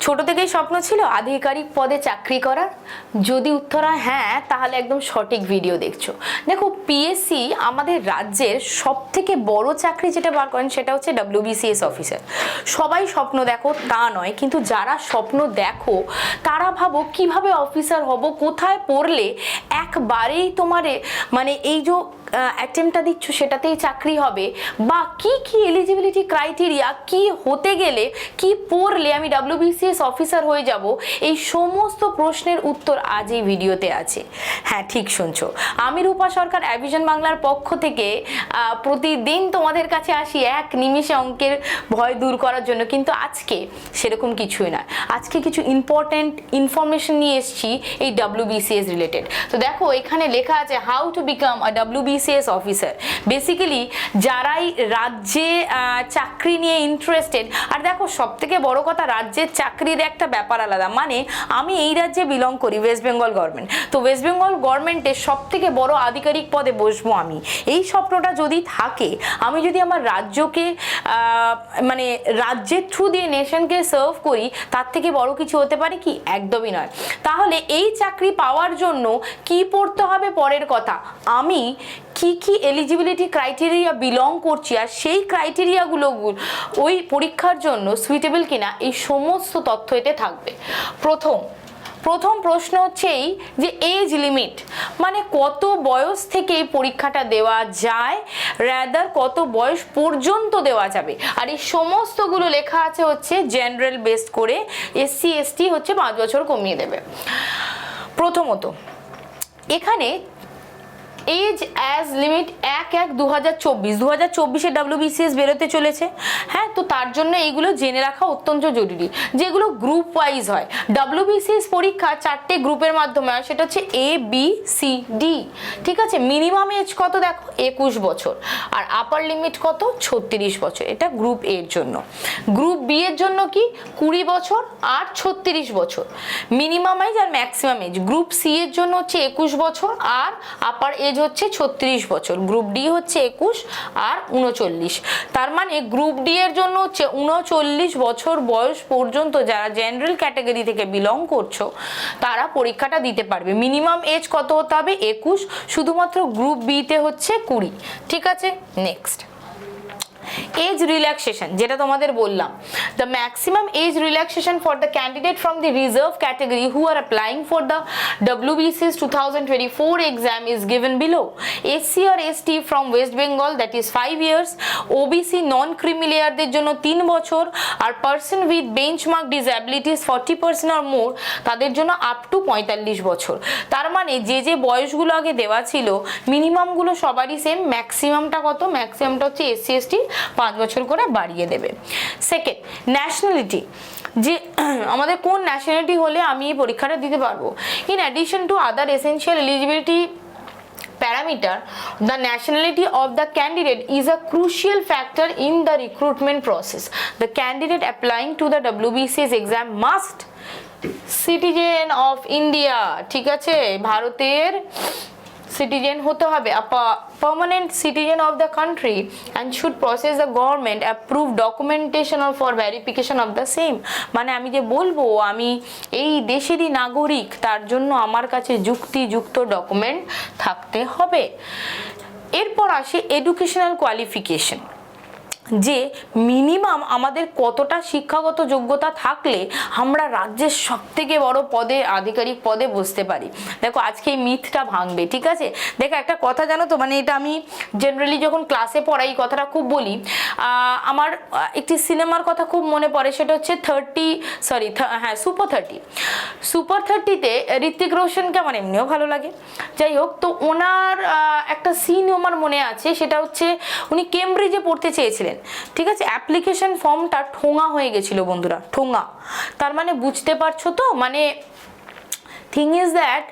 ছোট থেকেই স্বপ্ন ছিল আধিকারিক পদে চাকরি করার? যদি উত্তর হয় হ্যাঁ, তাহলে একদম সঠিক ভিডিও দেখছো। দেখো, পিএসসি আমাদের রাজ্যের সব থেকে বড় চাকরি যেটা বার করেন সেটা হচ্ছে WBCS অফিসার। সবাই স্বপ্ন দেখো তা নয়, কিন্তু যারা স্বপ্ন দেখো তারা ভাবো কিভাবে অফিসার হব, কোথায় পড়লে একবারেই তোমারে মানে এই যে অ্যাটেম্পটা দিচ্ছ সেটাতেই চাকরি হবে, বা কি কি এলিজিবিলিটি ক্রাইটেরিয়া, কি হতে গেলে কি পড়লে আমি WBCS অফিসার হয়ে যাব, এই সমস্ত প্রশ্নের উত্তর আজ এই ভিডিওতে আছে। হ্যাঁ, ঠিক শুনছো, আমি রূপা সরকার অ্যাভিশন বাংলার পক্ষ থেকে প্রতিদিন তোমাদের কাছে আসি এক নিমিষে অঙ্কের ভয় দূর করার জন্য। কিন্তু আজকে সেরকম কিছুই না, আজকে কিছু ইম্পর্টেন্ট ইনফরমেশন নিয়ে এসেছি এই WBCS রিলেটেড। তো দেখো, এখানে লেখা আছে how to become a WBCS officer. Basically যারাই রাজ্যে চাকরি নিয়ে ইন্টারেস্টেড, আর দেখো সব থেকে বড় কথা, রাজ্যের চাকরির একটা ব্যাপার আলাদা। মানে আমি এই রাজ্যে বিলং করি, ওয়েস্ট বেঙ্গল গভর্নমেন্ট, তো ওয়েস্ট বেঙ্গল গভর্নমেন্টের সব থেকে বড় আধিকারিক পদে বসবো আমি। এই স্বপ্নটা যদি থাকে, আমি যদি আমার রাজ্যকে মানে রাজ্যের থ্রু দিয়ে নেশনকে সার্ভ করি, তার থেকে বড় কিছু হতে পারে কি? একদমই নয়। তাহলে এই চাকরি পাওয়ার জন্য কি পড়তে হবে পরের কথা, আমি কি কি এলিজিবিলিটি ক্রাইটেরিয়া বিলং করছি, আর সেই ক্রাইটেরিয়াগুলো ওই পরীক্ষার জন্য সুইটেবল কিনা, এই সমস্ত তথ্য এতে থাকবে। প্রথম প্রশ্ন হচ্ছে এই যে এজ লিমিট, মানে কত বয়স থেকে এই পরীক্ষাটা দেওয়া যায়, রাদার কত বয়স পর্যন্ত দেওয়া যাবে। আর এই সমস্তগুলো লেখা আছে হচ্ছে জেনারেল বেসড করে, SC ST হচ্ছে 5 বছর কমিয়ে দেবে। প্রথমত এখানে এজ অ্যাজ লিমিট 1/1/2024 WBCS বেরোতে চলেছে। হ্যাঁ, তো তার জন্য এইগুলো জেনে রাখা অত্যন্ত জরুরি, যেগুলো গ্রুপ ওয়াইজ হয়। WBCS পরীক্ষা 4টে গ্রুপের মাধ্যমে হয়, সেটা হচ্ছে ABCD। ঠিক আছে, মিনিমাম এজ কত দেখো 21 বছর, আর আপার লিমিট কত 36 বছর, এটা গ্রুপ এর জন্য। গ্রুপ বি এর জন্য কি 20 বছর আর 36 বছর মিনিমাম এজ আর ম্যাক্সিমাম এজ। গ্রুপ সি এর জন্য হচ্ছে 21 বছর আর আপার এজ হচ্ছে 36 বছর। গ্রুপ ডি হচ্ছে 21 আর 39। তার মানে গ্রুপ ডি এর জন্য হচ্ছে 39 বছর বয়স পর্যন্ত যারা জেনারেল ক্যাটাগরি থেকে বিলং করছো তারা পরীক্ষাটা দিতে পারবে। মিনিমাম এজ কত হতে হবে 21, শুধুমাত্র গ্রুপ বি তে হচ্ছে 20। ঠিক আছে, নেক্সট এজ রিল্যাক্সেশন, যেটা তোমাদের বললাম, the maximum age relaxation for the candidate from the reserve category who are applying for the WBCS 2024 exam is given below. SC or ST from West Bengal, that is 5 years, OBC non-creamy layerদের জন্য 3 বছর, আর person with benchmark disabilities 40% or more তাদের জন্য up to 45 বছর। তার মানে যে যে বয়সগুলো আগে দেওয়া ছিল মিনিমামগুলো সবারই সেম, ম্যাক্সিমামটা কত? ম্যাক্সিমামটা হচ্ছে SC ST 5 বছর করে বাড়িয়ে দেবে। সেকেন্ড, ন্যাশনালিটি, যে আমাদের কোন ন্যাশনালিটি হলে আমি এই পরীক্ষাটা দিতে পারবো। In addition to other essential eligibility parameter, the nationality of the candidate is a crucial factor in the recruitment process. The candidate applying to the WBCS exam must citizen of India, ঠিক আছে, ভারতের citizen হতে হবে, permanent citizen of the country, and should process the government approved documentation or for verification of the same. মানে আমি যে বলবো আমি এই দেশেরই নাগরিক, তার জন্য আমার কাছে যুক্তিযুক্ত ডকুমেন্ট থাকতে হবে। এরপর আসে এডুকেশনাল কোয়ালিফিকেশন, যে মিনিমাম আমাদের কতটা শিক্ষাগত যোগ্যতা থাকলে আমরা রাজ্যের সব থেকে বড় পদে আধিকারিক পদে বসতে পারি। দেখো, আজকে এই মিথটা ভাঙবে। ঠিক আছে, দেখো একটা কথা জানো তো, মানে এটা আমি জেনারেলি যখন ক্লাসে পড়াই কথাটা খুব বলি। আমার একটি সিনেমার কথা খুব মনে পড়ে, সেটা হচ্ছে সুপার 30তে ঋত্বিক রোশনকে আমার এমনিও ভালো লাগে। যাই হোক, তো ওনার একটা সিন আমার মনে আছে, সেটা হচ্ছে উনি কেমব্রিজে পড়তে চেয়েছিলেন। ঠিক আছে, অ্যাপ্লিকেশন ফর্মটা ঠোঙা হয়ে গেছিল বন্ধুরা, ঠোঙা। তার মানে বুঝতে পারছো তো, মানে থিং ইজ দ্যাট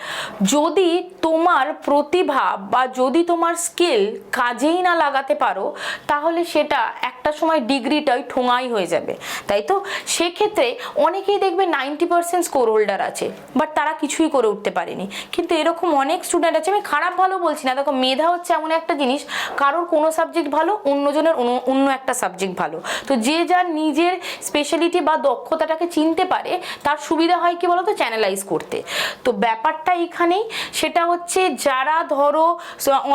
যদি তোমার প্রতিভা বা যদি তোমার স্কিল কাজেই না লাগাতে পারো, তাহলে সেটা একটা সময় ডিগ্রিটাই ঠোঙাই হয়ে যাবে, তাই তো? সেক্ষেত্রে অনেকেই দেখবে 90% স্কোর হোল্ডার আছে, বাট তারা কিছুই করে উঠতে পারেনি। কিন্তু এরকম অনেক স্টুডেন্ট আছে, আমি খারাপ ভালো বলছি না, দেখো মেধা হচ্ছে এমন একটা জিনিস, কারোর কোনো সাবজেক্ট ভালো, অন্যজনের অন্য একটা সাবজেক্ট ভালো। তো যে যার নিজের স্পেশালিটি বা দক্ষতাটাকে চিনতে পারে, তার সুবিধা হয় কি বলতো, চ্যানেলাইজ করতে। তো ব্যাপারটা এইখানেই, সেটা হচ্ছে যারা ধরো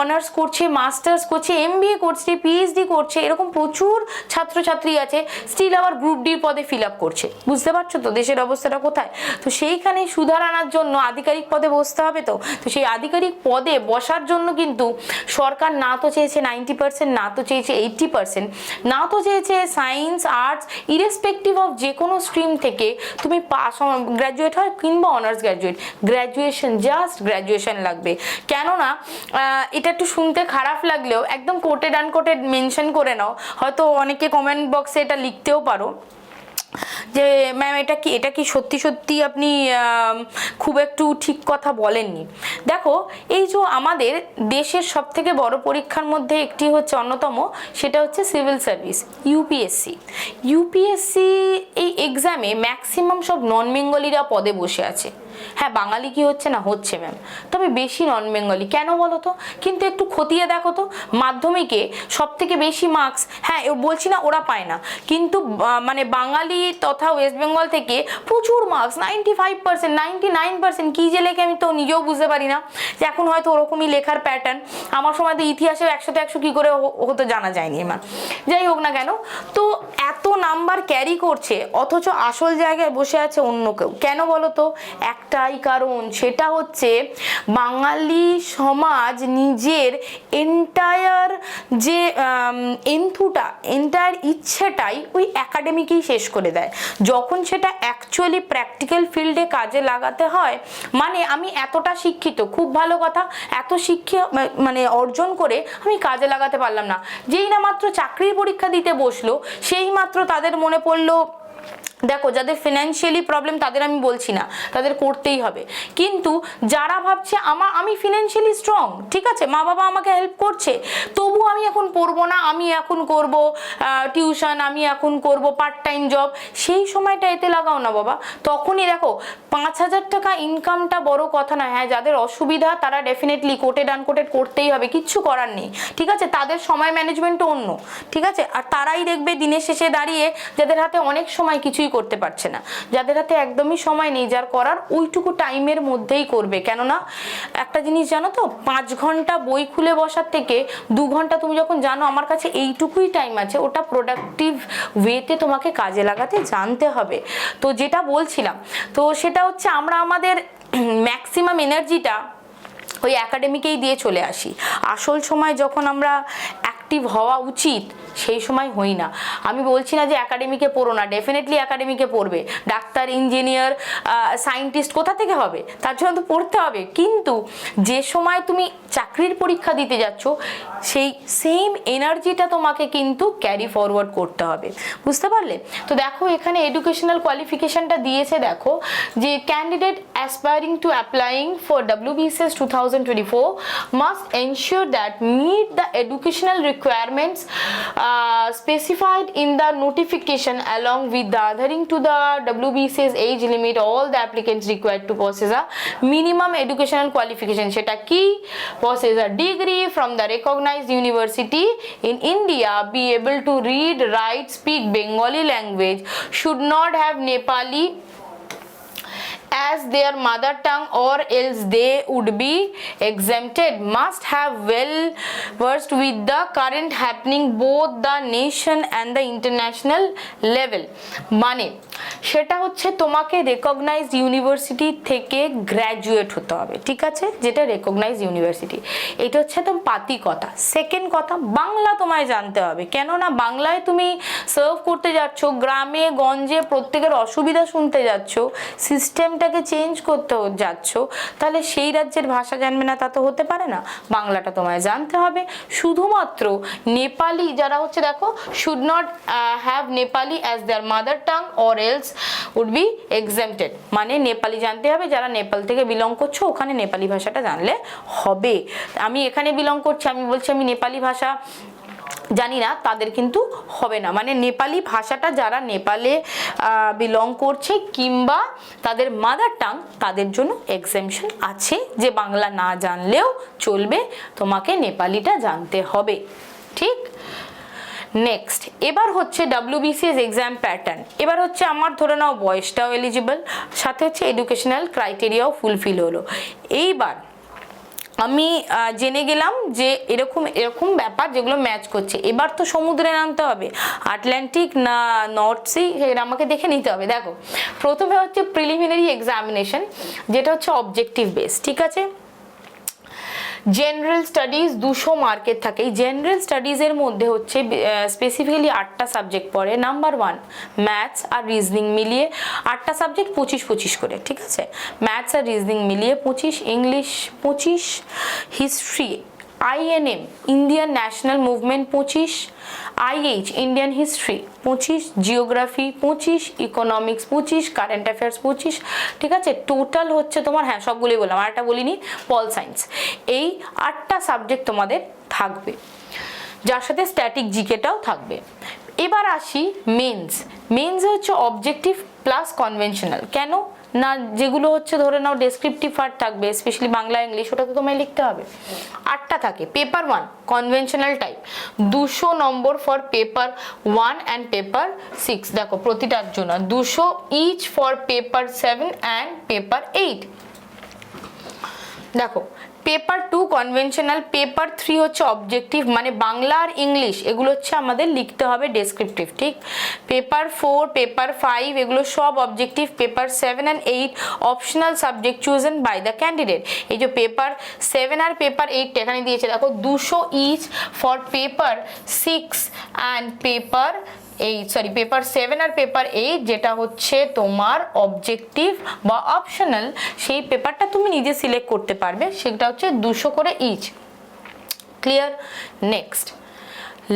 অনার্স করছে, মাস্টার্স করছে, MBA করছে, PhD করছে, এরকম প্রচুর ছাত্রছাত্রী আছে, স্টিল আবার গ্রুপ ডি পদে ফিল আপ করছে। বুঝতে পারছো তো দেশের অবস্থাটা কোথায়? তো সেইখানে সুধার আনার জন্য আধিকারিক পদে বসতে হবে। তো সেই আধিকারিক পদে বসার জন্য কিন্তু সরকার না তো চেয়েছে 90%, না তো চেয়েছে 80%, না তো চেয়েছে সায়েন্স, আর্টস, ইরেসপেক্টিভ অফ যে কোনো স্ট্রিম থেকে তুমি পাস গ্র্যাজুয়েট হয় কিংবা honours graduate, graduation, just graduation লাগবে। কেননা এটা একটু শুনতে খারাপ লাগলেও একদম কোটেড আনকোটেড মেনশন করে নাও, হয়তো অনেকে কমেন্ট বক্সে এটা লিখতেও পারো যে ম্যাম এটা কি সত্যি সত্যি আপনি খুব একটু ঠিক কথা বলেননি। দেখো, এই যে আমাদের দেশের সবথেকে বড় পরীক্ষার মধ্যে একটি হচ্ছে অন্যতম, সেটা হচ্ছে সিভিল সার্ভিস, ইউপিএসসি। এই এক্সামে ম্যাক্সিমাম সব নন বেঙ্গলিরা পদে বসে আছে। হ্যাঁ, বাঙালি কি হচ্ছে না, হচ্ছে ম্যাম, তবে বেশি নন বেঙ্গলি। কেন বলো তো? কিন্তু একটু খতিয়ে দেখো তো, মাধ্যমিকে সব থেকে বেশি মার্কস, হ্যাঁ বলছি না ওরা পায় না, কিন্তু মানে বাঙালি তথা ওয়েস্ট বেঙ্গল থেকে প্রচুর মার্কস, 95%, 99%, কি যে লেখে আমি তো নিজেও বুঝতে পারি না। যে এখন হয়তো ওরকমই লেখার প্যাটার্ন, আমার সময় তো ইতিহাসে 100তে 100 কি করে হতো জানা যায়নি আমার। যাই হোক না কেন, তো এত নাম্বার ক্যারি করছে, অথচ আসল জায়গায় বসে আছে অন্য কেউ। কেন বলো তো? একটাই কারণ, সেটা হচ্ছে বাঙালি সমাজ নিজের এন্টায়ার যে এন্টায়ার ইচ্ছেটাই ওই একাডেমিকেই শেষ করে দেয়। যখন সেটা অ্যাকচুয়ালি প্র্যাকটিক্যাল ফিল্ডে কাজে লাগাতে হয়, মানে আমি এতটা শিক্ষিত, খুব ভালো কথা, এত শিক্ষা মানে অর্জন করে আমি কাজে লাগাতে পারলাম না। যেই না মাত্র চাকরির পরীক্ষা দিতে বসলো, সেই মাত্র তাদের মনে পড়লো, দেখো যাদের ফিনান্সিয়ালি প্রবলেম তাদের আমি বলছি না, তাদের করতেই হবে, কিন্তু যারা ভাবছে আমি ফিনান্সিয়ালি স্ট্রং, ঠিক আছে, মা বাবা আমাকে হেল্প করছে, তবু আমি এখন পড়বো না, আমি এখন করব টিউশন, আমি এখন করব পার্ট টাইম জব, সেই সময়টা এতে লাগাও না বাবা। তখনই দেখো 5,000 টাকা ইনকামটা বড় কথা না। হ্যাঁ, যাদের অসুবিধা তারা ডেফিনেটলি কোটেড আনকোটেড করতেই হবে, কিচ্ছু করার নেই, ঠিক আছে, তাদের সময় ম্যানেজমেন্টও অন্য, ঠিক আছে। আর তারাই দেখবে দিনের শেষে দাঁড়িয়ে যাদের হাতে অনেক সময় কিছুই করতে পারছে না, যাদের হাতে একদমই সময় নেই, যার করার ওইটুকু টাইমের মধ্যেই করবে। কেননা একটা জিনিস জানো তো, 5 ঘন্টা বই খুলে বসার থেকে 2 ঘন্টা তুমি যখন জানো আমার কাছে এইটুকুই টাইম আছে, ওটা প্রোডাক্টিভ ওয়েতে তোমাকে কাজে লাগাতে জানতে হবে। তো যেটা বলছিলাম, তো সেটা হচ্ছে আমরা আমাদের ম্যাক্সিমাম এনার্জিটা ওই একাডেমিকেই দিয়ে চলে আসি। আসল সময় যখন আমরা অ্যাক্টিভ হওয়া উচিত, সেই সময় হই না। আমি বলছি না যে একাডেমিকে পড়ো না, ডেফিনেটলি একাডেমিকে পড়বে, ডাক্তার, ইঞ্জিনিয়ার, সায়েন্টিস্ট কোথা থেকে হবে, তার জন্য তো পড়তে হবে, কিন্তু যে সময় তুমি চাকরির পরীক্ষা দিতে যাচ্ছ, সেই সেম এনার্জিটা তোমাকে কিন্তু ক্যারি ফরওয়ার্ড করতে হবে। বুঝতে পারলে? তো দেখো এখানে এডুকেশনাল কোয়ালিফিকেশনটা দিয়েছে, দেখো যে candidate aspiring to applying for WBCS 2024 must ensure that meet the educational requirements specified in the notification along with the adhering to the WBCS age limit. All the applicants required to possess a minimum educational qualification. সেটা কি? possess a degree from the recognized university in India, be able to read, write, speak Bengali language, should not have Nepali as their mother tongue or else they would be exempted, must have well versed with the current happening both the nation and the international level. মানে সেটা হচ্ছে তোমাকে recognized university থেকে graduate হতে হবে, ঠিক আছে, যেটা রেকগনাইজড ইউনিভার্সিটি। এটা হচ্ছে তোমার পাতি কথা। সেকেন্ড কথা, বাংলা তোমায় জানতে হবে, কেননা বাংলায় তুমি সার্ভ করতে যাচ্ছ, গ্রামে গঞ্জে প্রত্যেকের অসুবিধা শুনতে যাচ্ছ, সিস্টেমটাকে ভাষাকে চেঞ্জ করতে যাচ্ছ, তাহলে সেই রাজ্যের ভাষা জানবে না তা তো হতে পারে না, বাংলাটা তোমায় জানতে হবে। শুধুমাত্র নেপালি যারা হচ্ছে দেখো should not have Nepali as their mother tongue or else would be exempted, মানে নেপালি জানতে হবে, যারা নেপাল থেকে বিলং করছো ওখানে নেপালি ভাষাটা জানলে হবে। আমি এখানে বিলং করছি, আমি বলছি আমি নেপালি ভাষা জানি না, তাদের কিন্তু হবে না। মানে নেপালি ভাষাটা যারা নেপালে বিলং করছে কিংবা তাদের মাদার টাং, তাদের জন্য এক্সেমশন আছে, যে বাংলা না জানলেও চলবে, তোমাকে নেপালিটা জানতে হবে। ঠিক, নেক্সট এবার হচ্ছে WBCS এক্সাম প্যাটার্ন। এবার হচ্ছে আমার ধরে নাও বয়সটাও এলিজিবল, সাথে হচ্ছে এডুকেশনাল ক্রাইটেরিয়াও ফুলফিল হলো। এইবার আমি জেনে গেলাম যে এরকম এরকম ব্যাপার যেগুলো ম্যাচ করছে। এবার তো সমুদ্রে নামতে হবে, আটলান্টিক না নর্থ সি, এর আমাকে দেখে নিতে হবে। দেখো প্রথমে হচ্ছে প্রিলিমিনারি এক্সামিনেশন, যেটা হচ্ছে অবজেক্টিভ বেস, ঠিক আছে। জেনারেল স্টাডিজ 200 মার্কের থাকে। এই জেনারেল স্টাডিজের মধ্যে হচ্ছে স্পেসিফিক্যালি 8টা সাবজেক্ট পড়ে। নাম্বার 1 ম্যাথস আর রিজনিং মিলিয়ে 8টা সাবজেক্ট 25-25 করে, ঠিক আছে। ম্যাথস আর রিজনিং মিলিয়ে 25, English 25, history INM Indian national movement 25, IH Indian history 25, geography 25, economics 25, current affairs 25, ঠিক আছে। টোটাল হচ্ছে তোমার, হ্যাঁ সবগুলোই বললাম, আর একটা বলিনি, পল সায়েন্স। এই 8টা সাবজেক্ট তোমাদের থাকবে, যার সাথে স্ট্যাটিক জিকেটাও থাকবে। এবার আসি মেন্স। মেন্স হচ্ছে অবজেক্টিভ প্লাস কনভেনশনাল। কেন না, যেগুলো হচ্ছে ধরে নাও ডেসক্রিপটিভ পার্ট থাকবে, স্পেশালি বাংলা ইংলিশ, ওটা তো তোমায় লিখতে হবে। 8টা থাকে। Paper 1 conventional type, 200 number for paper 1 and paper 6। দেখো প্রতিটার জন্য 200 each for paper 7 and paper 8। দেখো পেপার 2 কনভেনশনাল, পেপার 3 হচ্ছে অবজেক্টিভ, মানে বাংলা আর ইংলিশ এগুলো হচ্ছে আমাদের লিখতে হবে ডেসক্রিপটিভ, ঠিক। পেপার 4, পেপার 5 এগুলো সব objective. Paper 7 and 8 optional subject chosen by the candidate. এই যে পেপার 7 আর পেপার 8 এখানে দিয়েছে, দেখো 200 each for paper 6 and paper paper 7 আর পেপার 8, যেটা হচ্ছে তোমার অবজেক্টিভ বা অপশনাল, সেই পেপারটা তুমি নিজে সিলেক্ট করতে পারবে, সেটা হচ্ছে 200 করে ইচ। ক্লিয়ার? নেক্সট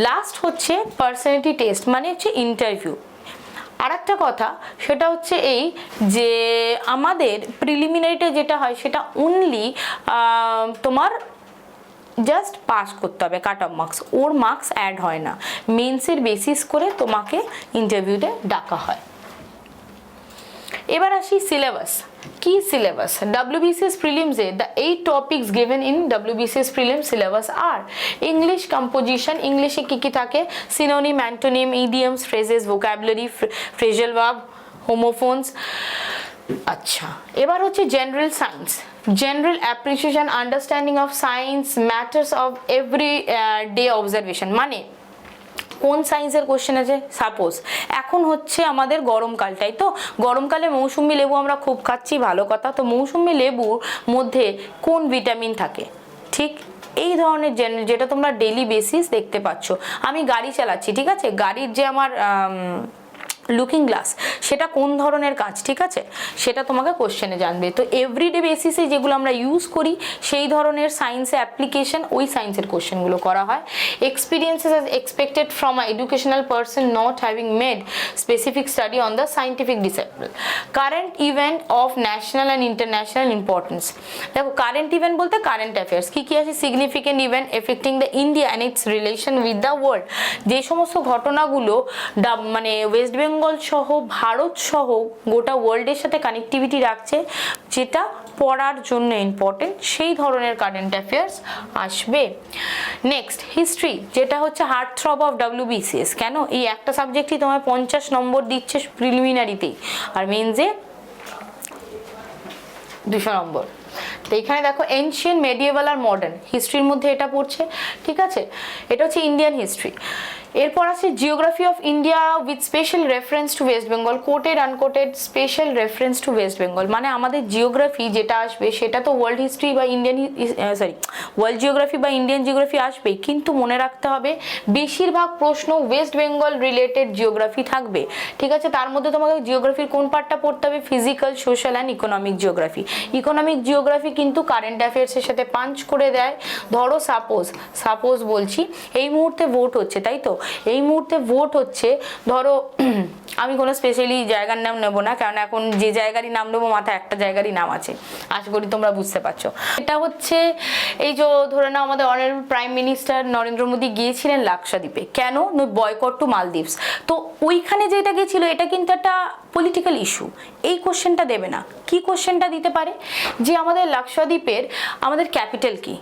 লাস্ট হচ্ছে পার্সোনালিটি টেস্ট, মানে হচ্ছে ইন্টারভিউ। আর একটা কথা সেটা হচ্ছে এই যে আমাদের প্রিলিমিনারিতে যেটা হয় সেটা অনলি তোমার জাস্ট পাস করতে হবে, কাট অফ মার্কস, ওর মার্কস অ্যাড হয় না। মেন্সের বেসিস করে তোমাকে ইন্টারভিউতে ডাকা হয়। এবার আসি সিলেবাস। কি syllabus? WBCS prelims A the 8 topics given in WBCS prelims syllabus are English composition, ইংলিশে কি কি থাকে, synonym, antonym, idioms, phrases, vocabulary, phrasal verb, homophones। আচ্ছা, এবার হচ্ছে general science, general appreciation, understanding of science, matters of every day observation. মানে কোন সায়েন্সের কোশ্চেন আছে, সাপোজ এখন হচ্ছে আমাদের গরমকাল, তাই তো গরমকালে মৌসুমি লেবু আমরা খুব খাচ্ছি, ভালো কথা। তো মৌসুমি লেবুর মধ্যে কোন ভিটামিন থাকে, ঠিক এই ধরনের যেটা তোমরা ডেইলি বেসিস দেখতে পাচ্ছ। আমি গাড়ি চালাচ্ছি, ঠিক আছে, গাড়ির যে আমার লুকিং গ্লাস সেটা কোন ধরনের কাঁচ, ঠিক আছে, সেটা তোমাকে কোশ্চেনে জানবে। তো এভরিডে বেসিসে যেগুলো আমরা ইউজ করি সেই ধরনের সায়েন্সে অ্যাপ্লিকেশন, ওই সায়েন্সের কোশ্চেনগুলো করা হয়। Experiences as expected from an educational person not having made specific study on the scientific discipline. Current event of national and international importance। দেখো কারেন্ট ইভেন্ট বলতে কারেন্ট অ্যাফেয়ার্স কি কি আছে, significant event affecting the India and it's relation with the world. যে সমস্ত ঘটনাগুলো মানে West Bengal সহ ভারত সহ গোটা ওয়ার্ল্ডের সাথে কানেক্টিভিটি রাখছে, যেটা পড়ার জন্য ইম্পর্টেন্ট, সেই ধরনের কারেন্ট অ্যাফেয়ার্স আসবে। নেক্সট হিস্ট্রি, যেটা হচ্ছে হার্ট থ্রব অফ WBCS। কেন? এই একটা সাবজেক্টই তোমায় 50 নম্বর দিচ্ছে প্রিলিমিনারিতেই, আর মেন্সে 200 নম্বর। তো এখানে দেখো এনশিয়েন্ট, মেডিয়েভাল আর মডার্ন হিস্ট্রির মধ্যে এটা পড়ছে, ঠিক আছে। এটা হচ্ছে ইন্ডিয়ান হিস্ট্রি। এরপর আছে geography of India with special reference to West Bengal, quoted unquoted special reference to West Bengal, মানে আমাদের জিওগ্রাফি যেটা আসবে সেটা তো ওয়ার্ল্ড হিস্ট্রি বা ওয়ার্ল্ড জিওগ্রাফি বা ইন্ডিয়ান জিওগ্রাফি আসবেই, কিন্তু মনে রাখতে হবে বেশিরভাগ প্রশ্ন ওয়েস্ট বেঙ্গল রিলেটেড জিওগ্রাফি থাকবে, ঠিক আছে। তার মধ্যে তোমাকে জিওগ্রাফির কোন পার্টটা পড়তে হবে, physical, social and economic geography. Economic geography কিন্তু কারেন্ট অ্যাফেয়ার্সের সাথে পাঞ্চ করে দেয়। ধরো সাপোজ বলছি এই মুহূর্তে ভোট হচ্ছে, তাই তো, এই মুহূর্তে ভোট হচ্ছে, ধরো আমি কোনো স্পেশালি জায়গার নাম নেবো না, কারণ এখন যে জায়গারই নাম নেবো মাথায় একটা জায়গারই নাম আছে, আশা করি তোমরা বুঝতে পারছো। এটা হচ্ছে এই যে ধরে নাও আমাদের honourable prime minister Narendra Modi গিয়েছিলেন লাক্ষাদ্বীপে, কেন, বয়কট টু মালদ্বীপস, তো ওইখানে যেটা গেছিল এটা কিন্তু একটা পলিটিক্যাল ইস্যু। এই কোশ্চেনটা দেবে না, কি কোশ্চেনটা দিতে পারে যে আমাদের লাক্ষাদ্বীপের আমাদের ক্যাপিটাল কি,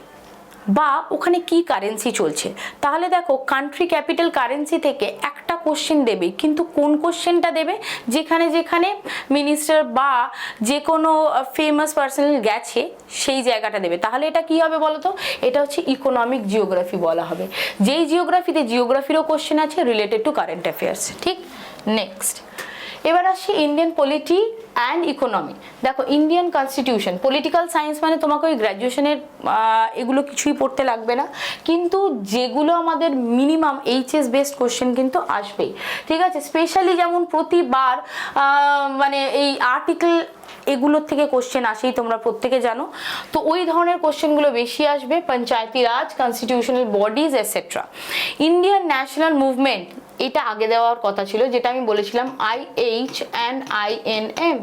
বা ওখানে কি কারেন্সি চলছে। তাহলে দেখো কান্ট্রি ক্যাপিটাল কারেন্সি থেকে একটা কোশ্চেন দেবে, কিন্তু কোন কোশ্চেনটা দেবে, যেখানে যেখানে মিনিস্টার বা যে কোনো ফেমাস পার্সন গেছে সেই জায়গাটা দেবে। তাহলে এটা কি হবে বলো তো, এটা হচ্ছে ইকোনমিক জিওগ্রাফি বলা হবে। যেই জিওগ্রাফিরও কোশ্চেন আছে রিলেটেড টু কারেন্ট অ্যাফেয়ার্স, ঠিক। নেক্সট এবার আসছি ইন্ডিয়ান পলিটি অ্যান্ড ইকোনমি। দেখো ইন্ডিয়ান কনস্টিটিউশন, পলিটিক্যাল সায়েন্স মানে তোমাকে ওই গ্র্যাজুয়েশনের এগুলো কিছুই পড়তে লাগবে না, কিন্তু যেগুলো আমাদের মিনিমাম এইচএস বেসড কোশ্চেন কিন্তু আসবেই, ঠিক আছে। স্পেশালি যেমন প্রতিবার মানে এই আর্টিকেল এগুলোর থেকে কোশ্চেন আসেই, তোমরা প্রত্যেকে জানো, তো ওই ধরনের কোশ্চেনগুলো বেশি আসবে। Panchayati Raj, constitutional bodies etcetera. Indian national movement, এটা আগে দেওয়ার কথা ছিল, যেটা আমি বলেছিলাম IH and INM,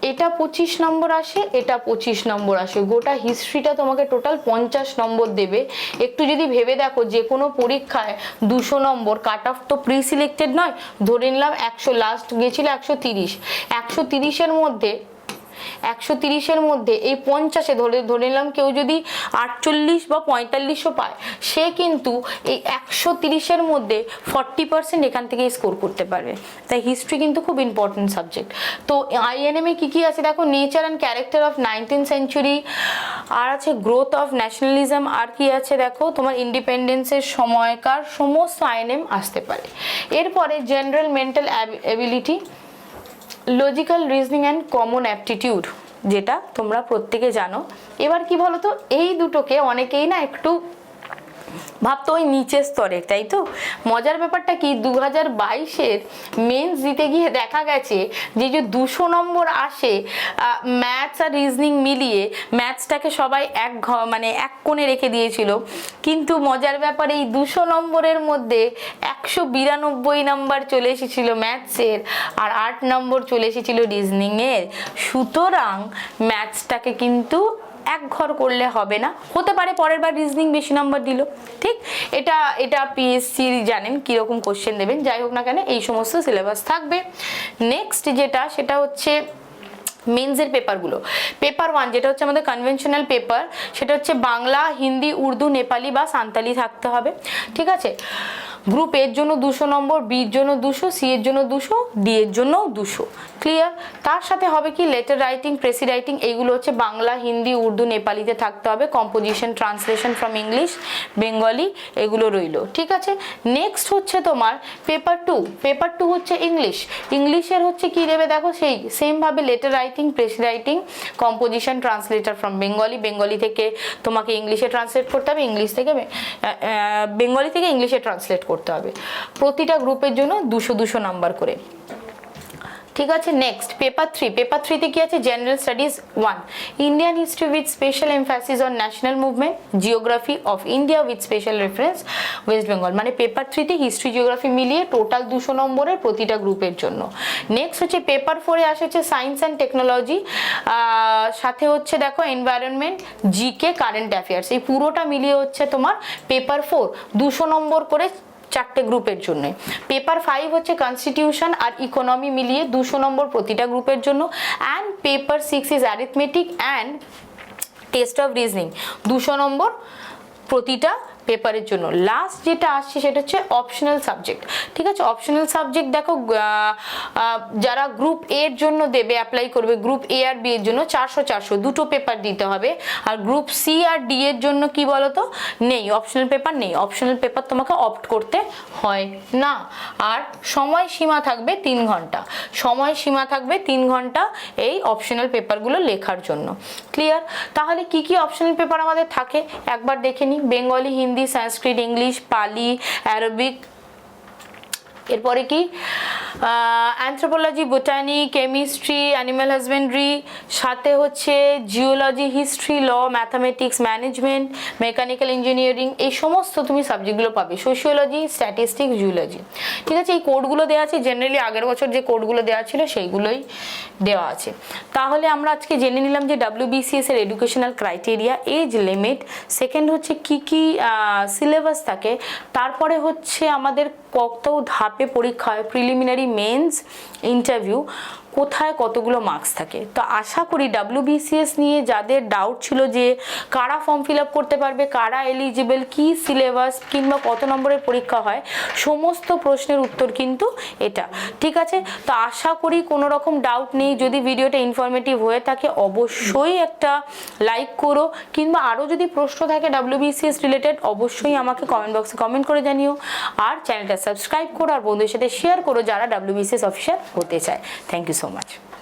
এটা 25 নম্বর আসে, এটা 25 নম্বর আসে। গোটা হিস্ট্রিটা তোমাকে টোটাল 50 নম্বর দেবে। একটু যদি ভেবে দেখো, যে কোনো পরীক্ষায় 200 নম্বর, কাট অফ তো প্রি সিলেক্টেড নয়, ধরে নিলাম 100, লাস্ট গেছিল 130, 130-এর মধ্যে 130-এর মধ্যে এই 50-এ ধরে নিলাম কেউ যদি 48 বা 45ও পায়, সে কিন্তু এই 130-এর মধ্যে 40% এখান থেকে স্কোর করতে পারবে। তাই হিস্ট্রি কিন্তু খুব ইম্পর্টেন্ট সাবজেক্ট। তো INM এ কি আছে দেখো, nature and character of 19th century, আর আছে গ্রোথ অফ ন্যাশনালিজম, আর কি আছে দেখো তোমার ইন্ডিপেন্ডেন্সের সময়কার সমস্ত INM আসতে পারে। এরপরে general mental ability, logical reasoning and common aptitude, যেটা তোমরা প্রত্যেকে জানো। এবার কি বলতো, এই দুটোকে অনেকেই না একটু ভাবতো ওই নিচের স্তরে, তাই তো। মজার ব্যাপারটা কি, 2022-এর মেন্স দিতে গিয়ে দেখা গেছে যে 200 নম্বর আসে ম্যাথস আর রিজনিং মিলিয়ে, ম্যাথসটাকে সবাই এক কোণে রেখে দিয়েছিল, কিন্তু মজার ব্যাপার এই 200 নম্বরের মধ্যে 192 নাম্বার চলে এসেছিল ম্যাথসের, আর 8 নম্বর চলে এসেছিল রিজনিংয়ের। সুতরাং ম্যাথসটাকে কিন্তু এক ঘর করলে হবে না, হতে পারে পরের বার রিজনিং বেশি নাম্বার দিল, ঠিক। এটা পিএসসি জানেন কিরকম কোশ্চেন দেবেন, যাই হোক না কেন এই সমস্ত সিলেবাস থাকবে। নেক্সট সেটা হচ্ছে মেন্সের পেপারগুলো। পেপার 1 যেটা হচ্ছে আমাদের কনভেনশনাল পেপার, সেটা হচ্ছে বাংলা, হিন্দি, উর্দু, নেপালি বা সাঁওতালি থাকতে হবে, ঠিক আছে। গ্রুপ এর জন্য 200 নম্বর, বির জন্য 200, সি এর জন্য 200, ডি এর জন্য 200, ক্লিয়ার। তার সাথে হবে কি লেটার রাইটিং, প্রেসি রাইটিং, এইগুলো হচ্ছে বাংলা, হিন্দি, উর্দু, নেপালিতে থাকতে হবে। Composition, translation from English, Bengali, এগুলো রইলো, ঠিক আছে। নেক্সট হচ্ছে তোমার পেপার 2 হচ্ছে ইংলিশের হচ্ছে কি দেবে দেখো, সেই সেম ভাবে letter writing, precis writing, composition, translator from Bengali থেকে তোমাকে ইংলিশে ট্রান্সলেট করতে হবে, বেঙ্গলি থেকে ইংলিশে ট্রান্সলেট করতে হবে। প্রতিটা গ্রুপের জন্য 200 নাম্বার করে, ঠিক আছে। নেক্সট পেপার 3তে কি আছে, general studies 1, Indian history with special emphasis on national movement, geography of India with special reference West Bengal, মানে পেপার 3তে হিস্ট্রি জিওগ্রাফি মিলিয়ে টোটাল 200 নম্বরের প্রতিটা গ্রুপের জন্য। নেক্সট হচ্ছে পেপার 4-এ আসে হচ্ছে সায়েন্স অ্যান্ড টেকনোলজি, সাথে হচ্ছে দেখো এনভায়রনমেন্ট, জিকে, কারেন্ট অ্যাফেয়ার্স, এই পুরোটা মিলিয়ে হচ্ছে তোমার পেপার 4 200 নম্বর করে 4টে গ্রুপের জন্য। পেপার 5 হচ্ছে কনস্টিটিউশন আর ইকোনমি মিলিয়ে 200 নম্বর প্রতিটা গ্রুপের জন্য। And paper 6 is arithmetic and test of reasoning, 200 নম্বর প্রতিটা পেপারের জন্য। লাস্ট যেটা আসছে সেটা হচ্ছে অপশনাল সাবজেক্ট, ঠিক আছে। অপশনাল সাবজেক্ট দেখো যারা গ্রুপ এ এর জন্য দেবে, অ্যাপ্লাই করবে, গ্রুপ এ আর বি এর জন্য 400 দুটো পেপার দিতে হবে। আর গ্রুপ সি আর ডি এর জন্য কি বলতো, নেই, অপশনাল পেপার নেই, অপশনাল পেপার তোমাকে অপ্ট করতে হয় না। আর সময়সীমা থাকবে 3 ঘন্টা, সময়সীমা থাকবে 3 ঘন্টা এই অপশনাল পেপারগুলো লেখার জন্য। ক্লিয়ার? তাহলে কি কি অপশনাল পেপার আমাদের থাকে একবার দেখে নিই। বেঙ্গলি, হিন্দি, সংস্কৃত, ইংলিশ, পালি, অ্যারবিক, এরপরে কি anthropology, botany, chemistry, animal husbandry, সাথে হচ্ছে জিওলজি, হিস্ট্রি, ল, ম্যাথামেটিক্স, ম্যানেজমেন্ট, মেকানিক্যাল ইঞ্জিনিয়ারিং, এই সমস্ত তুমি সাবজেক্টগুলো পাবে। সোশিওলজি, স্ট্যাটিস্টিক্স, জিওলজি, ঠিক আছে। এই কোডগুলো দেওয়া আছে, জেনারেলি আগের বছর যে কোডগুলো দেওয়া ছিল সেইগুলোই দেওয়া আছে। তাহলে আমরা আজকে জেনে নিলাম যে WBCS এর educational criteria, age limit, second হচ্ছে কি কি সিলেবাস থাকে, তারপরে হচ্ছে আমাদের কত ধাপে পরীক্ষা হয়, প্রিলিমিনারি, মেন্স, ইন্টারভিউ, কোথায় কতগুলো মার্কস থাকে। তো আশা করি WBCS নিয়ে যাদের ডাউট ছিল যে কারা ফর্ম ফিল আপ করতে পারবে, কারা এলিজিবল, কি সিলেবাস কিংবা কত নম্বরের পরীক্ষা হয়, সমস্ত প্রশ্নের উত্তর কিন্তু এটা, ঠিক আছে। তো আশা করি কোনো রকম ডাউট নেই। যদি ভিডিওটা ইনফরমেটিভ হয়ে থাকে অবশ্যই একটা লাইক করো, কিংবা আরও যদি প্রশ্ন থাকে WBCS রিলেটেড অবশ্যই আমাকে কমেন্ট বক্সে কমেন্ট করে জানিও। আর চ্যানেলটা সাবস্ক্রাইব করো আর বন্ধুদের সাথে শেয়ার করো যারা WBCS অফিসার হতে চায়। Thank you so much.